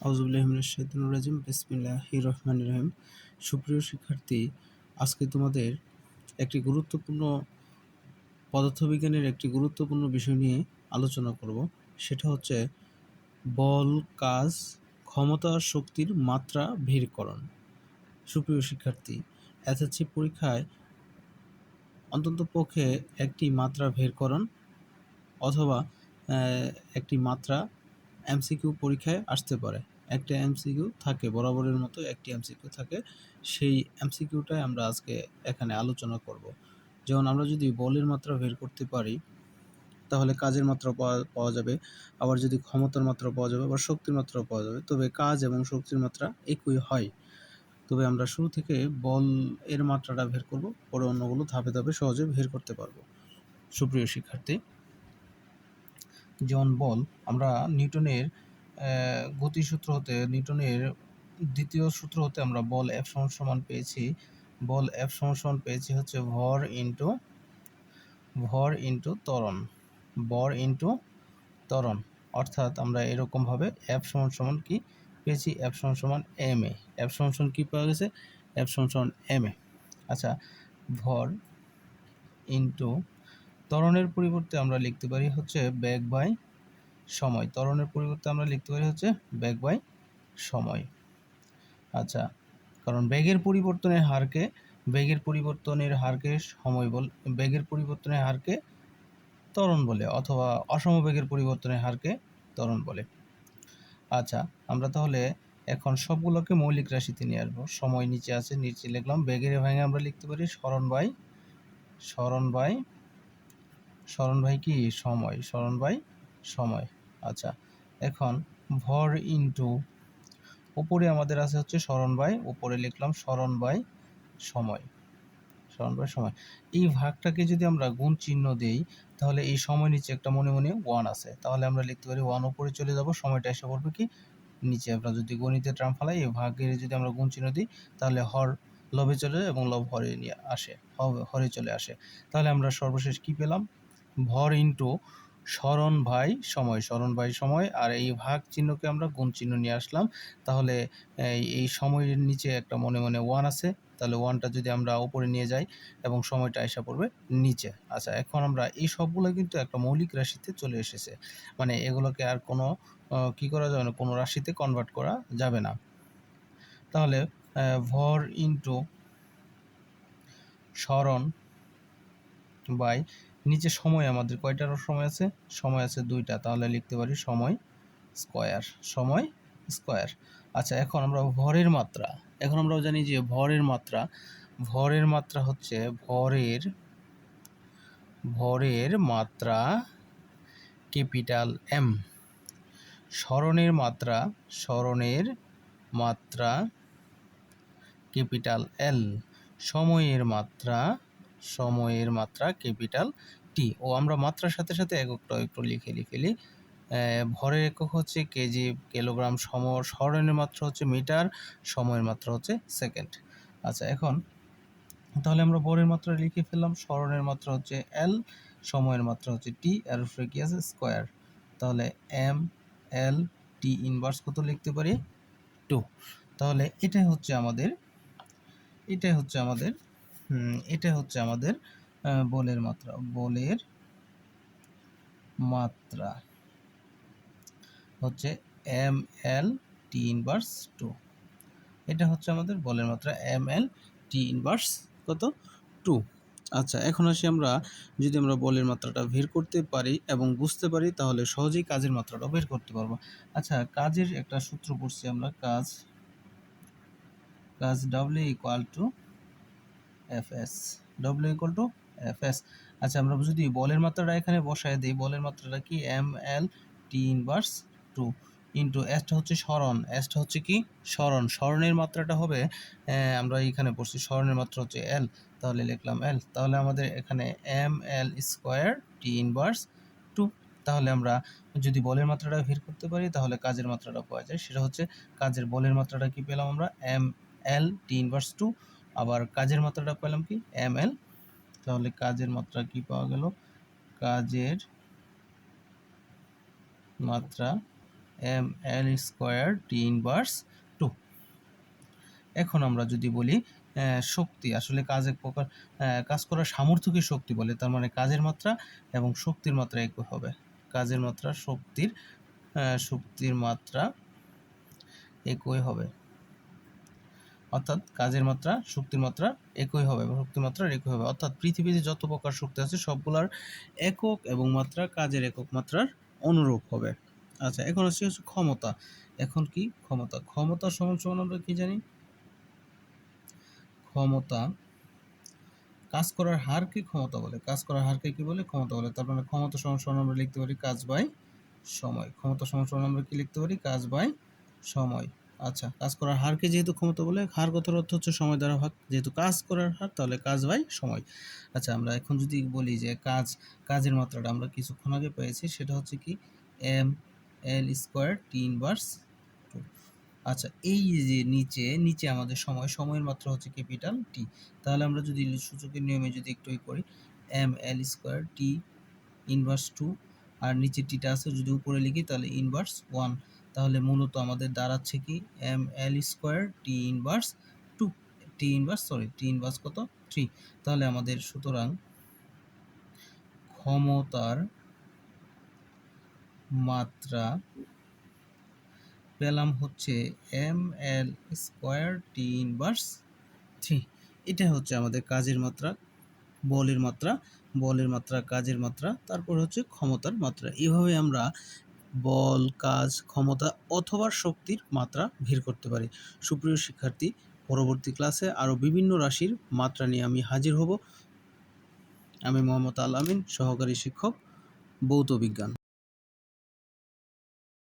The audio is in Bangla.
আউযুবিল্লাহি মিনাশ শাইতানির রাজিম। বিসমিল্লাহির রহমানির রহিম। সুপ্রিয় শিক্ষার্থী, আজকে তোমাদের একটি গুরুত্বপূর্ণ পদার্থবিজ্ঞানের একটি গুরুত্বপূর্ণ বিষয় নিয়ে আলোচনা করব। সেটা হচ্ছে বল, কাজ, ক্ষমতা, শক্তির মাত্রা বেরকরণ। সুপ্রিয় শিক্ষার্থী, এসএসসি পরীক্ষায় অন্ততপক্ষে একটি মাত্রা বেরকরণ অথবা একটি মাত্রা এমসিকিউ পরীক্ষায় আসতে পারে। একটা এমসিকিউ থাকে, বরাবরের মতো একটি এমসিকিউ থাকে। সেই এমসিকিউটাই আমরা আজকে এখানে আলোচনা করব। যেমন আমরা যদি বলের মাত্রা বের করতে পারি তাহলে কাজের মাত্রা পাওয়া যাবে, আবার যদি ক্ষমতার মাত্রা পাওয়া যাবে, আবার শক্তির মাত্রা পাওয়া যাবে। তবে কাজ এবং শক্তির মাত্রা একই হয়। তবে আমরা শুরু থেকে বল এর মাত্রাটা বের করব, পরে অন্যগুলো ধাপে ধাপে সহজে বের করতে পারবো। সুপ্রিয় শিক্ষার্থী, যেমন বল, আমরা নিউটনের গতিসূত্র হতে, নিউটনের দ্বিতীয় সূত্র হতে আমরা বল এফ সমান পেয়েছি। বল এফ সমান পেয়েছি হচ্ছে ভর ইন্টু ত্বরণ, ভর ইন্টু ত্বরণ। অর্থাৎ আমরা এরকমভাবে এফ সমান কি পেয়েছি? এফ সমান এম এ। এফ সমান কি পাওয়া গেছে? এফ সমান এম এ। আচ্ছা, ভর ইন্টু ত্বরণের পরিবর্তে আমরা লিখতে পারি হচ্ছে বেগ বাই সময়। ত্বরণের পরিবর্তে আমরা লিখতে পারি হচ্ছে বেগ বাই সময়। আচ্ছা, কারণ বেগের পরিবর্তনের হারকে সময় বল, বেগের পরিবর্তনের হারকে ত্বরণ বলে, অথবা অসমবেগের পরিবর্তনের হারকে ত্বরণ বলে। আচ্ছা, আমরা তাহলে এখন সবগুলোকে মৌলিক রাশিতে নিয়ে আসবো। সময় নিচে আছে, নিচে লিখলাম। বেগের ভেঙে আমরা লিখতে পারি সরণ বাই কি সময়। আচ্ছা, এখন ভর ইন্টু, উপরে আমাদের আছে হচ্ছে সরণ বাই, উপরে লিখলাম সরণ বাই সময়। এই ভাগটাকে যদি আমরা গুণ চিহ্ন দেই তাহলে এই সময় নিচে একটা মনে মনে 1 আছে, তাহলে আমরা লিখতে পারি 1 উপরে চলে যাব, সময়টা এসে পড়বে কি নিচে। আমরা যদি গণিতের ট্রাম ফালাই, এই ভাগের যদি আমরা গুণ চিহ্ন দিই তাহলে হর লবে চলে যায় এবং লব হরে নিয়ে আসে, হরে চলে আসে। তাহলে আমরা সর্বশেষ কি পেলাম? ভর ইন্টু সরণ বাই সময়, আর এই ভাগ চিহ্নকে আমরা গুণ চিহ্ন নিয়ে আসলাম। তাহলে এই সময়ের নিচে একটা মনে মনে 1 আছে, তাহলে 1টা যদি আমরা উপরে নিয়ে যাই এবং সময়টা আসা পড়বে নিচে। আচ্ছা, এখন আমরা এই সবগুলো কিন্তু একটা মৌলিক রাশিতে চলে এসেছে, মানে এগুলোকে আর কোনো কি করা যাবে না, কোনো রাশিতে কনভার্ট করা যাবে না। তাহলে ভর ইন্টু সরণ বাই নিচে সময়, আমাদের কয়টার সময় আছে? সময় আছে 2টা, তাহলে লিখতে পারি সময় স্কয়ার। আচ্ছা, এখন আমরা ভরের মাত্রা, এখন আমরা জানি যে ভরের মাত্রা হচ্ছে ভরের মাত্রা ক্যাপিটাল এম, সরণের মাত্রা ক্যাপিটাল এল, সময়ের মাত্রা ক্যাপিটাল টি। ও আমরা মাত্রার সাথে সাথে এককটা একটু লিখে নিই। ভরের একক হচ্ছে কেজি, কিলোগ্রাম, সরণের মাত্রা হচ্ছে মিটার, সময়ের মাত্রা হচ্ছে সেকেন্ড। আচ্ছা, এখন তাহলে আমরা ভরের মাত্রা লিখে ফেললাম। সরণের মাত্রা হচ্ছে এল, সময়ের মাত্রা হচ্ছে টি, আর উপরে কি আছে? স্কয়ার। তাহলে এম এল টি ইনভার্স কত লিখতে পারি? 2। তাহলে এটাই হচ্ছে আমাদের বলের মাত্রা হচ্ছে এম এল টি ইনভার্স 2। এটা হচ্ছে আমাদের বলের মাত্রা এম এল টি ইনভার্স কত? 2। আচ্ছা, এখন আসি আমরা, যদি আমরা বলের মাত্রাটা বের করতে পারি এবং বুঝতে পারি তাহলে সহজেই কাজের মাত্রাটা বের করতে পারবো। আচ্ছা, কাজের একটা সূত্র পড়ছি আমরা, কাজ W equal to FS, FS. আচ্ছা, আমরা যদি বলের মাত্রাটা এখানে বসায় দিই, বলের মাত্রাটা কি? M L T inverse 2 into এসটা হচ্ছে সরণের মাত্রাটা হবে, আমরা এখানে পড়ছি সরণের মাত্রা হচ্ছে এল, তাহলে লিখলাম এল। তাহলে আমাদের এখানে M L square T inverse 2। তাহলে আমরা যদি বলের মাত্রাটা বের করতে পারি তাহলে কাজের মাত্রাটা পাওয়া যায়। সেটা হচ্ছে বলের মাত্রাটা কি পেলাম আমরা? এম এল টি ইনভার্স 2, আবার কাজের মাত্রাটা পেলাম কি? M L. তাহলে কাজের মাত্রা কি পাওয়া গেল? কাজের মাত্রা ml² টি ইনভার্স 2। এখন আমরা যদি বলি শক্তি, আসলে কাজ এক প্রকার কাজ করার সামর্থ্যকে শক্তি বলে, তার মানে কাজের মাত্রা এবং শক্তির মাত্রা একই হবে। কাজের মাত্রা শক্তির মাত্রা একই হবে, অর্থাৎ কাজের মাত্রা শক্তির মাত্রা একই হবে এবং শক্তির মাত্রা একই হবে, অর্থাৎ পৃথিবীতে যত প্রকার শক্তি আছে সবগুলার একক এবং মাত্রা কাজের একক মাত্রার অনুরূপ হবে। আচ্ছা, এখন হচ্ছে ক্ষমতা। এখন কি ক্ষমতা? ক্ষমতা সমান সমান আমরা কি জানি? ক্ষমতা, কাজ করার হারকে ক্ষমতা বলে। কাজ করার হারকে কি বলে? ক্ষমতা বলে। তার মানে ক্ষমতা সমান সমান আমরা লিখতে পারি কাজ বাই সময়। ক্ষমতা সমান সমান আমরা কি লিখতে পারি? কাজ বাই সময়। আচ্ছা, কাজ করার হারকে যেহেতু ক্ষমতা বলে, হার কথার অর্থ হচ্ছে সময় দ্বারা ভাগ, যেহেতু কাজ করার হার তাহলে কাজ বাই সময়। আচ্ছা, আমরা এখন যদি বলি যে কাজের মাত্রাটা আমরা কিছুক্ষণ আগে পেয়েছি, সেটা হচ্ছে কি ml² টি ইনভার্স 2। আচ্ছা, এই যে নিচে আমাদের সময়ের মাত্রা হচ্ছে ক্যাপিটাল টি। তাহলে আমরা যদি সূচকের নিয়মে যদি একটু করি, ml² টি ইনভার্স 2, আর নিচে টিটা আছে যদি উপরে লিখি তাহলে ইনভার্স 1। তাহলে মূলত আমাদের দাঁড়াচ্ছে কি ml² টি ইনভার্স 2, টি ইনভার্স কত? 3। তাহলে আমাদের সুতরাং ক্ষমতার মাত্রা পেলাম হচ্ছে ml² টি ইনভার্স 3। এটা হচ্ছে আমাদের কাজের মাত্রা, বলের মাত্রা, কাজের মাত্রা, তারপর হচ্ছে ক্ষমতার মাত্রা। এভাবে আমরা বল, কাজ, ক্ষমতা অথবা শক্তির মাত্রা বের করতে পারি। সুপ্রিয় শিক্ষার্থী, পরবর্তী ক্লাসে আরও বিভিন্ন রাশির মাত্রা নিয়ে আমি হাজির হব। আমি মোহাম্মদ আল আমিন, সহকারী শিক্ষক, ভৌত বিজ্ঞান।